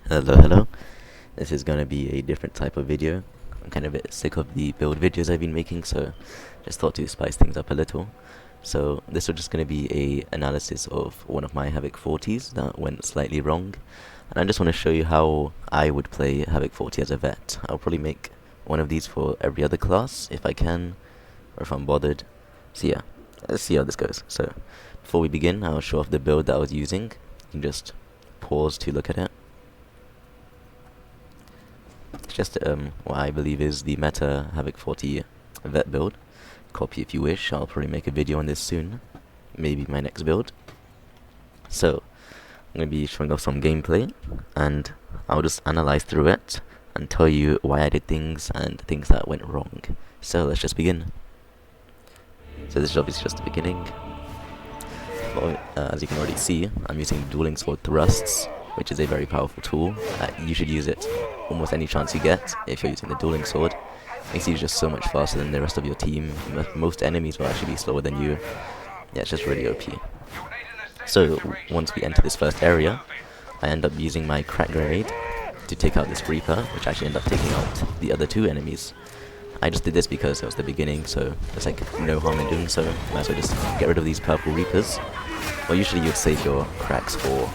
Hello. This is gonna be a different type of video. I'm kind of a bit sick of the build videos I've been making, so just thought to spice things up a little. So this was just gonna be a analysis of one of my Havoc 40s that went slightly wrong, and I just want to show you how I would play Havoc 40 as a vet. I'll probably make one of these for every other class if I can, or if I'm bothered. So yeah, let's see how this goes. So before we begin, I'll show off the build that I was using. You can just pause to look at it. It's just what I believe is the meta Havoc 40 vet build. Copy if you wish. I'll probably make a video on this soon. Maybe my next build. So I'm going to be showing off some gameplay, and I'll just analyze through it and tell you why I did things and things that went wrong. So let's just begin. So this is obviously just the beginning. Well, as you can already see, I'm using dueling sword thrusts, which is a very powerful tool. You should use it almost any chance you get if you're using the dueling sword. Makes you just so much faster than the rest of your team. Most enemies will actually be slower than you. Yeah, it's just really OP. So once we enter this first area, I end up using my crack grenade to take out this Reaper, which actually ended up taking out the other two enemies. I just did this because it was the beginning, so there's like no harm in doing so. Might as well just get rid of these purple Reapers. Well, usually you'd save your cracks for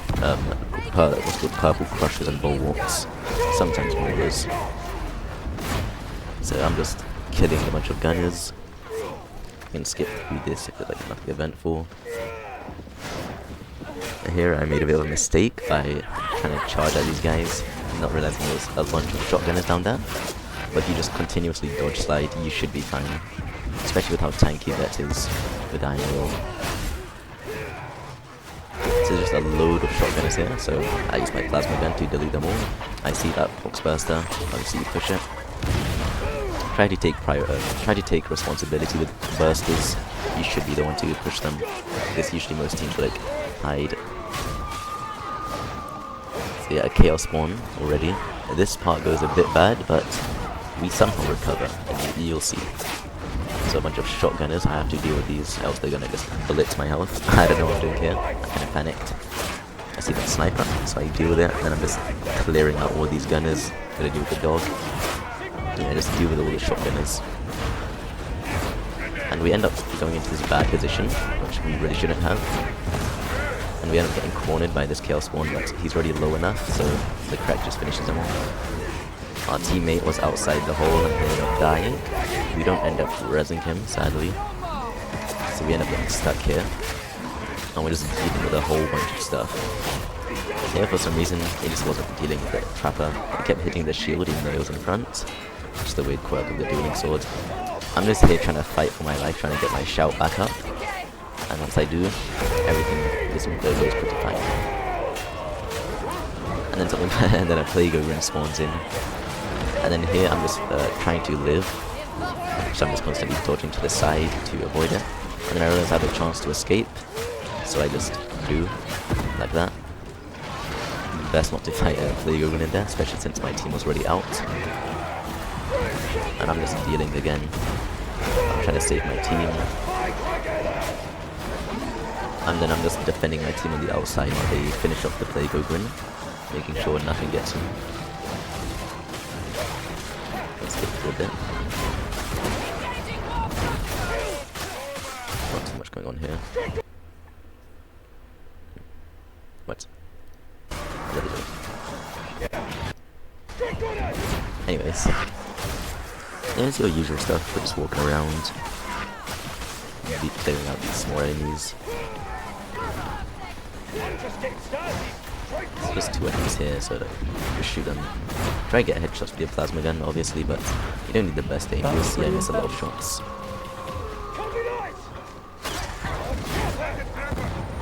what's called purple crushers and bulwarks. Sometimes maulers. So I'm just killing a bunch of gunners. You can skip through this if it's like nothing eventful. Here I made a bit of a mistake by trying to charge at these guys, not realizing there's a bunch of shotgunners down there. But if you just continuously dodge slide, you should be fine. Especially with how tanky that is with iron will. So there's just a load of shotgunners here, so I use my plasma gun to delete them all. I see that box burster, obviously you push it. Try to take responsibility with bursters. You should be the one to push them, because usually most teams like hide. So yeah, a chaos spawn already. This part goes a bit bad, but we somehow recover, and you'll see. So a bunch of shotgunners, I have to deal with these, else they're gonna just blitz my health. I don't know what I'm doing here, I kind of panicked. I see that sniper, so I deal with it, and then I'm just clearing out all these gunners. Gotta deal with the dog. Yeah, just deal with all the shotgunners. And we end up going into this bad position, which we really shouldn't have. And we end up getting cornered by this chaos spawn, but he's already low enough, so the crack just finishes him off. Our teammate was outside the hole and ended up dying. We don't end up rezzing him, sadly. So we end up getting stuck here. And we're just dealing with a whole bunch of stuff. Here, for some reason, he just wasn't dealing with the trapper. He kept hitting the shield even though he was in front. Just the weird quirk of the dueling sword. I'm just here trying to fight for my life, trying to get my shout back up. And once I do, everything just goes pretty fine. And then a plague ogre spawns in. And then here I'm just trying to live, so I'm just constantly dodging to the side to avoid it. And then I realize I have a chance to escape, so I just do, like that. Best not to fight a plague ogre in there, especially since my team was already out. And I'm just dealing again. I'm trying to save my team. And then I'm just defending my team on the outside while they finish off the plague ogre, making sure nothing gets him. Let's skip through a bit. Not too much going on here. What? There we go. Anyways. There's your usual stuff, we're just walking around. Clearing out these small enemies. There's just two enemies here, so just shoot them. Try to get headshots with your plasma gun, obviously, but you don't need the best aim. You'll see I miss a lot of shots.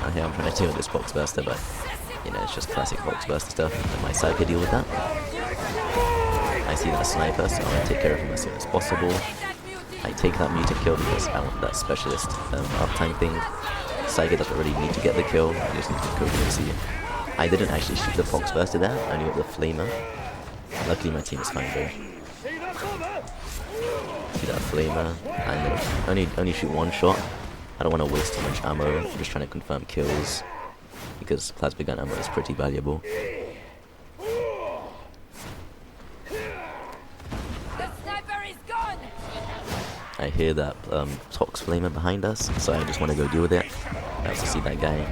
And here I'm trying to deal with this box burster, but you know, it's just classic box burster stuff, and my side could deal with that. I see that sniper, so I'm going to take care of him as soon as possible. I take that mutant kill because I want that specialist uptime thing. Saiga doesn't really need to get the kill, I just need to go and see. I didn't actually shoot the Fox Burster there, I only got the Flamer. Luckily my team is fine though. See that Flamer, and only shoot one shot. I don't want to waste too much ammo, I'm just trying to confirm kills. Because plasma gun ammo is pretty valuable. I hear that Tox Flamer behind us, so I just want to go deal with it. I also see that guy.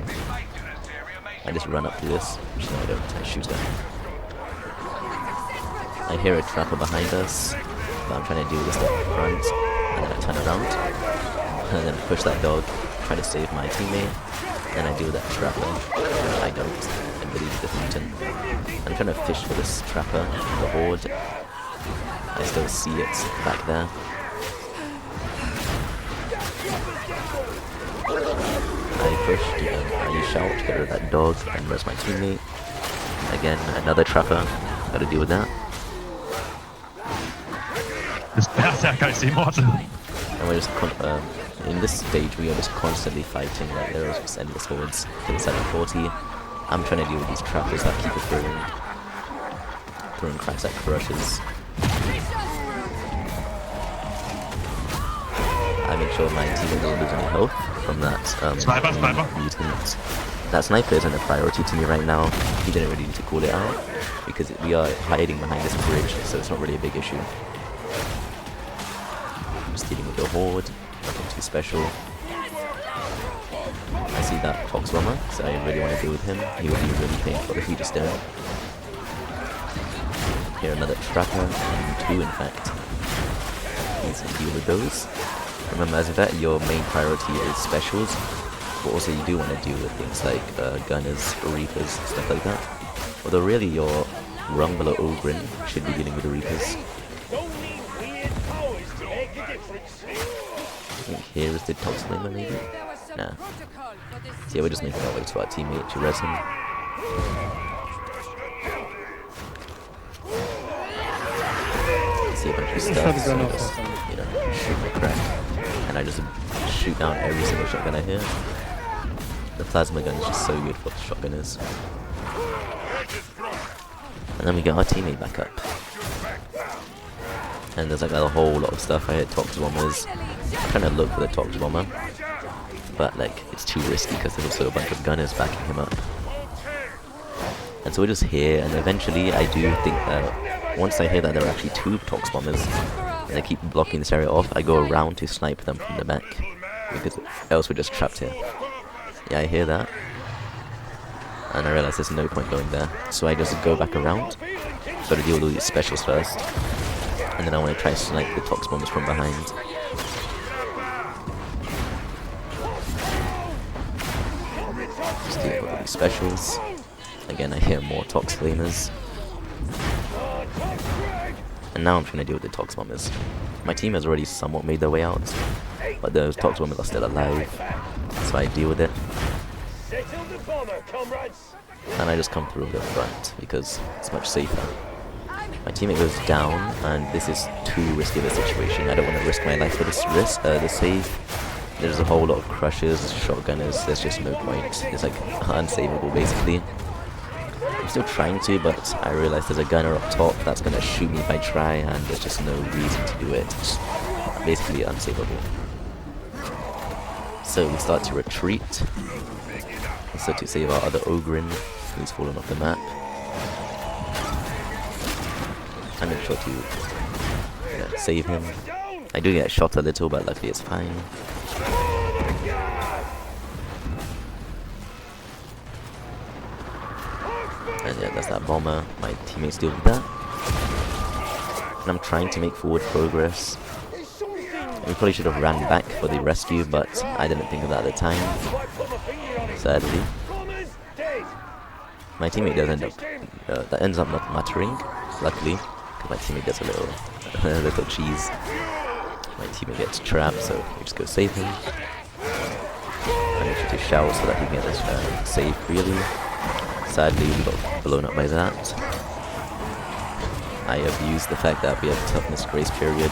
I just run up to this. No, I don't. I shoot him. I hear a trapper behind us, but I'm trying to deal with this up front, and then I turn around, and then I push that dog, try to save my teammate, and I deal with that trapper. I don't. I believe the mutant. I'm trying to fish for this trapper, the Horde. I still see it back there. I pushed, I shout, get rid of that dog, and where's my teammate? Again, another trapper. Gotta deal with that. I can't see more. And we're just in this stage we are just constantly fighting, like there are just endless hordes to the 740. I'm trying to deal with these trappers that keep throwing cracks at crushes. I make sure my teammate doesn't lose any health from that Sniper. mutant. That sniper isn't a priority to me right now. He didn't really need to call it out because we are hiding behind this bridge, so it's not really a big issue. Just dealing with the Horde, nothing too special. I see that Fox Bomber, so I really want to deal with him. He would be really painful if he just didn't. Here another trapper, and two in fact. Needs to deal with those. Remember, as a vet, your main priority is specials, but also you do want to deal with things like gunners, reapers, stuff like that. Although really your Rumble or Ogrin should be dealing with the reapers. I think here is the Tox Flamer maybe? Nah. So yeah, we're just making our way to our teammate to res him. See a bunch of stuff, so I just, you know, shoot my crack. And I just shoot down every single shotgun I hear. The plasma gun is just so good for the shotgunners. And then we get our teammate back up. And there's like a whole lot of stuff. I hit Tox Bombers. I'm trying to look for the Tox Bomber, but like it's too risky because there's also a bunch of gunners backing him up. And so we're just here, and eventually I do think that once I hear that there are actually two Tox Bombers, and they keep blocking this area off, I go around to snipe them from the back, because else we're just trapped here. Yeah, I hear that, and I realize there's no point going there, so I just go back around. Gotta deal with all these specials first, and then I want to try to snipe the Tox Bombers from behind. Just deal with all these specials. Again, I hear more Tox Flamers. And now I'm trying to deal with the Tox Bombers. My team has already somewhat made their way out, but those Tox Bombers are still alive, so I deal with it. And I just come through the front, because it's much safer. My teammate goes down, and this is too risky of a situation. I don't want to risk my life for this the save. There's a whole lot of crushes, shotgunners, there's just no point. It's like unsavable basically. I'm still trying to, but I realize there's a gunner up top that's going to shoot me if I try, and there's just no reason to do it. It's basically unsavable. So we start to retreat. So to save our other Ogrin, who's fallen off the map. I make sure to save him. I do get shot a little, but luckily it's fine. And yeah, that's that bomber. My teammates deal with that. And I'm trying to make forward progress. We probably should have ran back for the rescue, but I didn't think of that at the time, sadly. My teammate does end up, that ends up not muttering, luckily, because my teammate gets a little cheese. My teammate gets trapped, so we just go save him. I make sure to shout so that he can get saved freely. Sadly, we got blown up by that. I have used the fact that we have a toughness grace period,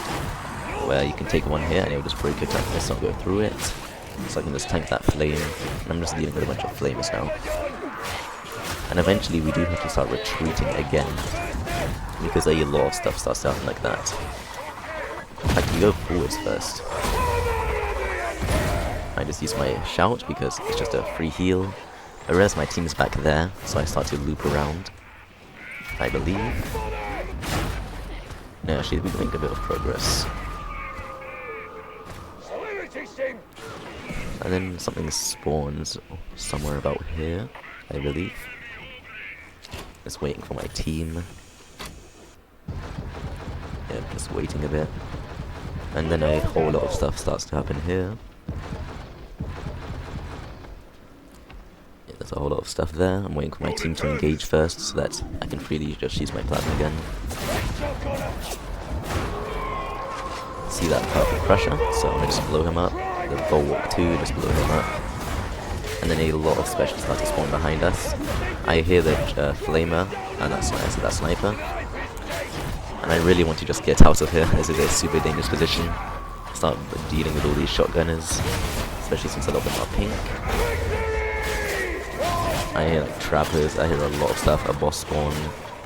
where you can take one hit and it will just break your toughness, not go through it. So I can just tank that flame, and I'm just dealing with a bunch of flames now. And eventually we do have to start retreating again, because a lot of stuff starts to happen like that. I can go forwards first. I just use my shout because it's just a free heal. I realize my team is back there, so I start to loop around, I believe. No, actually we make a bit of progress. And then something spawns somewhere about here, I believe. Just waiting for my team. Yeah, just waiting a bit. And then a whole lot of stuff starts to happen here. Yeah, there's a whole lot of stuff there. I'm waiting for my team to engage first so that I can freely just use my plasma gun. See that purple crusher? So I'm gonna just blow him up. The bulwark too, just blow him up. And then a lot of specials start to spawn behind us. I hear the flamer and that sniper. And I really want to just get out of here. This is a super dangerous position. Start dealing with all these shotgunners, especially since a lot of them are pink. I hear like trappers, I hear a lot of stuff, a boss spawn,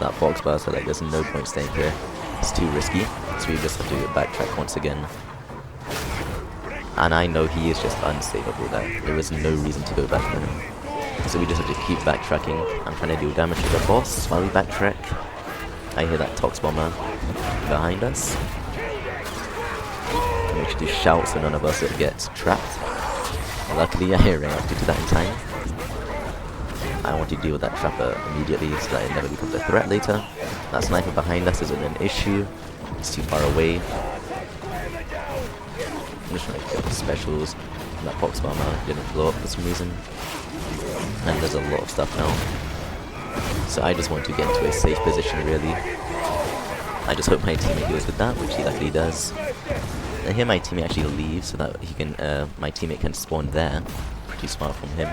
that box burster, like there's no point staying here. It's too risky, so we just have to backtrack once again. And I know he is just unsavable there. There is no reason to go back there. So we just have to keep backtracking. I'm trying to deal damage to the boss while we backtrack. I hear that Tox Bomber behind us. Make sure to shout so none of us get trapped. Luckily I ran up to that in time. I want to deal with that trapper immediately so that it never becomes a threat later. That sniper behind us isn't an issue. It's too far away. I'm just trying to kill the specials. That Pox Bomber didn't blow up for some reason. And there's a lot of stuff now. So I just want to get into a safe position really. I just hope my teammate deals with that, which he luckily does. And here my teammate actually leaves so that he can, my teammate can spawn there. Pretty smart from him.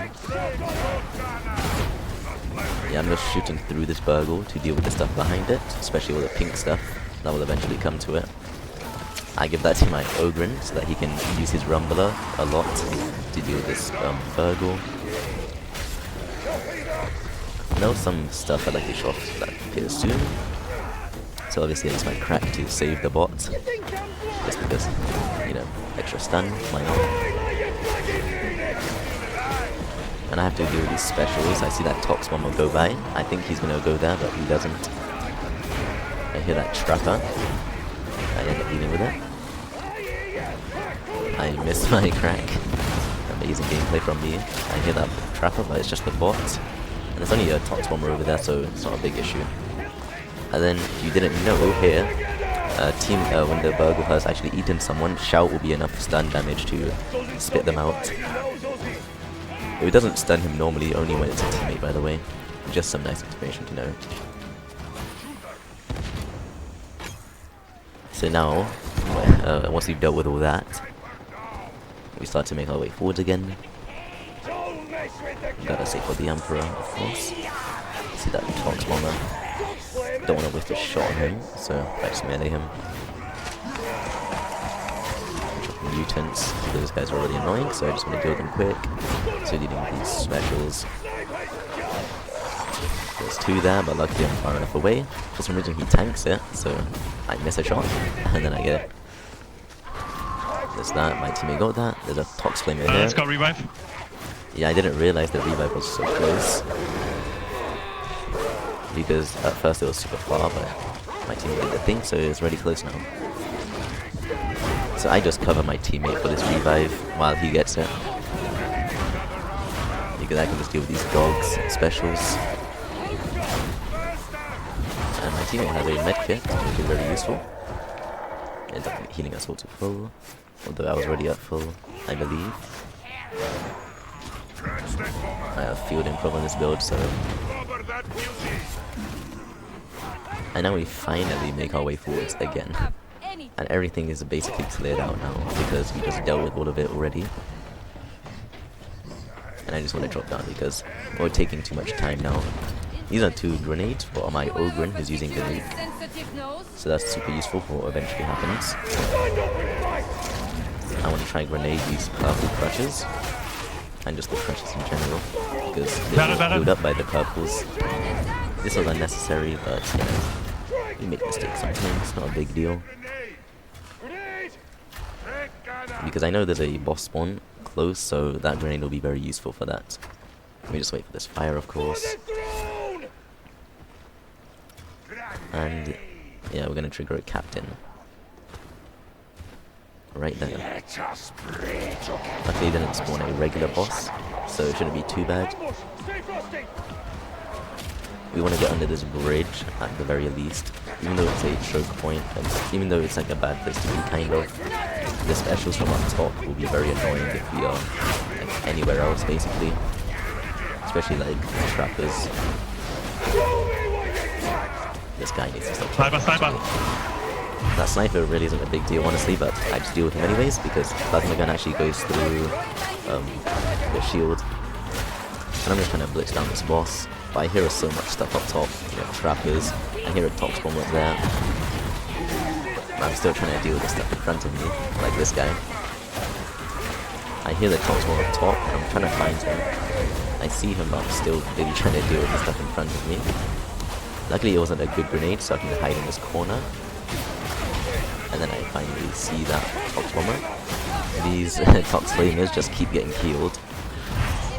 Yeah, I'm just shooting through this burgle to deal with the stuff behind it, especially all the pink stuff that will eventually come to it. I give that to my Ogren so that he can use his Rumbler a lot to deal with this burgle. Now some stuff I'd like to show off that appears soon. So obviously I use my crack to save the bot. Just because, you know, extra stun, why not? And I have to deal with these specials. I see that Tox Bomber go by. I think he's gonna go there, but he doesn't. I hear that Trapper. I end up dealing with it. I miss my crack. Amazing gameplay from me. I hear that Trapper, but it's just the bot. And there's only a Tox Bomber over there, so it's not a big issue. And then, if you didn't know, here, when the burgle has actually eaten someone, shout will be enough stun damage to spit them out. It doesn't stun him normally, only when it's a teammate, by the way. Just some nice information to know. So now, once we've dealt with all that, we start to make our way forwards again. Gotta save for the Emperor, of course. See that Tox Bomber. Don't want to waste a shot on him, so I just melee him. Mutants. Those guys are really annoying, so I just want to kill them quick. So dealing with these specials. There's two there, but luckily I'm far enough away. For some reason he tanks it, so I miss a shot, and then I get it. There's that, my teammate got that. There's a Tox Flamer here. Let's go revive. Yeah, I didn't realize the revive was so close. Because at first it was super far, but my teammate did the thing, so it's really close now. So I just cover my teammate for this revive while he gets it. Because I can just deal with these dogs, specials. And my teammate has a medkit, which is very useful. Ends up healing us all to full. Although I was already at full, I believe. I have field improv on this build, so... And now we finally make our way forwards again. And everything is basically cleared out now, because we just dealt with all of it already. And I just want to drop down because we're taking too much time now. These are two grenades for my Ogren who's using the nuke. So that's super useful for what eventually happens. I want to try and grenade these purple crushes. And just the crushes in general. Because they get built up by the purples. This was unnecessary, but you know, we make mistakes sometimes, it's not a big deal. Because I know there's a boss spawn close, so that grenade will be very useful for that. Let me just wait for this fire, of course. And yeah, we're gonna trigger a captain. right there. Luckily he didn't spawn a regular boss, so it shouldn't be too bad. We want to get under this bridge at the very least, even though it's a choke point, and even though it's like a bad place to be kind of. The specials from up top will be very annoying if we are like, anywhere else basically, especially like trappers. This guy needs to stop. Sniper. That sniper really isn't a big deal honestly, but I just deal with him anyways because plasma gun actually goes through the shield. And I'm just trying to blitz down this boss. But I hear so much stuff up top, you know, trappers. I hear a tox bomb up there. But I'm still trying to deal with the stuff in front of me, like this guy. I hear the tox bomb up top, and I'm trying to find him. I see him, but I'm still really trying to deal with the stuff in front of me. Luckily it wasn't a good grenade, so I can hide in this corner. And then I finally see that tox bomber. These tox flamers just keep getting killed.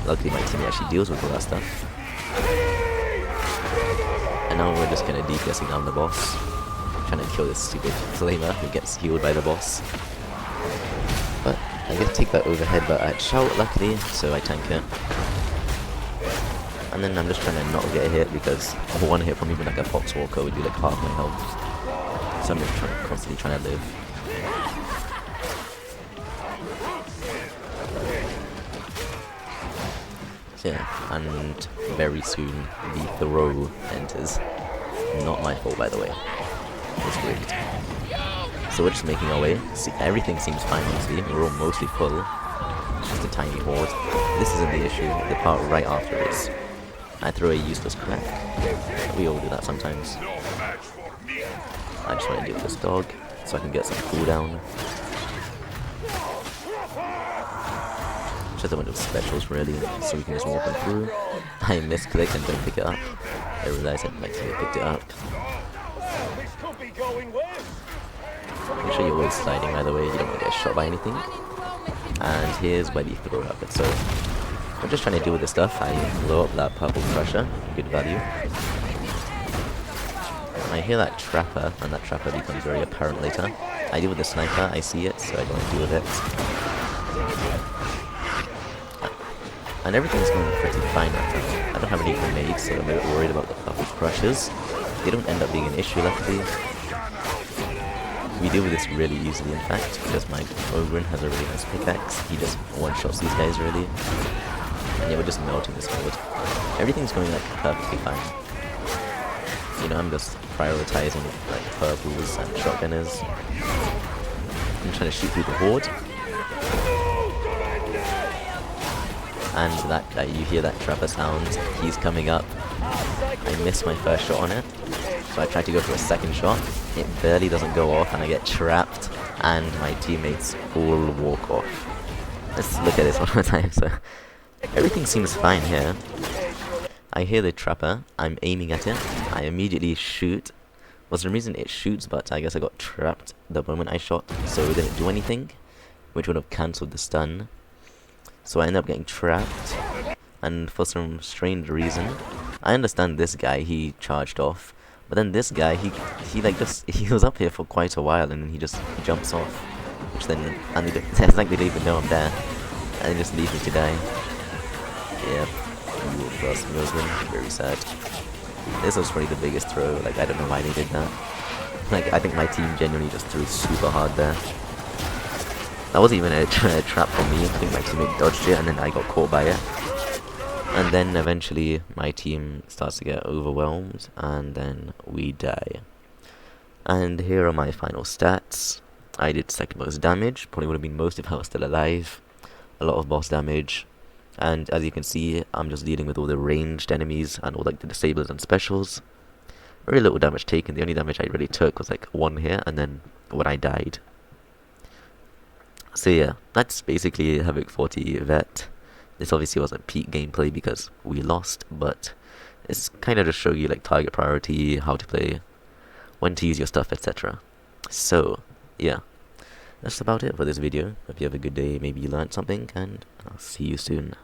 Luckily my team actually deals with all that stuff. And now we're just kind of DPSing down the boss, trying to kill this stupid flamer who gets healed by the boss. But I get to take that overhead, but I'd shout luckily, so I tank it. And then I'm just trying to not get hit because one hit from even like a foxwalker would be like half my health. So I'm just constantly trying to live. Yeah, and very soon the throw enters. Not my fault, by the way. It's rigged. So we're just making our way. See, everything seems fine, honestly. We're all mostly full. Just a tiny horde. This isn't the issue. The part right after is I throw a useless crack. We all do that sometimes. I just want to deal with this dog so I can get some cooldown. Just a bunch of specials really, so we can just walk them through. I misclick and don't pick it up. I realized I might have picked it up. Make sure you're always sliding, by the way, you don't want to get shot by anything. And here's where the throw happens. So I'm just trying to deal with this stuff. I blow up that purple crusher, good value. And I hear that trapper, and that trapper becomes very apparent later. I deal with the sniper, I see it, so I go and deal with it. And everything's going pretty fine right now. I don't have any grenades, so I'm a bit worried about the purple crushers. They don't end up being an issue, luckily. We deal with this really easily, in fact, because my Ogren has a really nice pickaxe. He just one-shots these guys, really. And yeah, we're just melting this horde. Everything's going like perfectly fine. You know, I'm just prioritizing like purples and shotgunners. I'm trying to shoot through the horde. And that guy, you hear that trapper sound, he's coming up. I miss my first shot on it, so I try to go for a second shot. It barely doesn't go off and I get trapped, and my teammates all walk off. Let's look at this one more time. So everything seems fine here. I hear the trapper, I'm aiming at it, I immediately shoot. For some reason it shoots, but I guess I got trapped the moment I shot, so it didn't do anything, which would have cancelled the stun. So I end up getting trapped, and for some strange reason, I understand this guy, he charged off, but then this guy, he was up here for quite a while, and then he just jumps off, which then, and it's like they don't even know I'm there, and they just leave me to die. Yeah, very sad. This was probably the biggest throw, like I don't know why they did that. Like, I think my team genuinely just threw super hard there. That wasn't even a trap for me. I think my teammate dodged it and then I got caught by it. And then eventually my team starts to get overwhelmed and then we die. And here are my final stats. I did second most damage, probably would have been most if I was still alive. A lot of boss damage. And as you can see, I'm just dealing with all the ranged enemies and all like the disablers and specials. Very little damage taken. The only damage I really took was like one hit and then when I died. So yeah, that's basically Havoc 40 Vet. This obviously wasn't peak gameplay because we lost, but it's kind of just show you like target priority, how to play, when to use your stuff, etc. So yeah, that's about it for this video. Hope you have a good day, maybe you learned something, and I'll see you soon.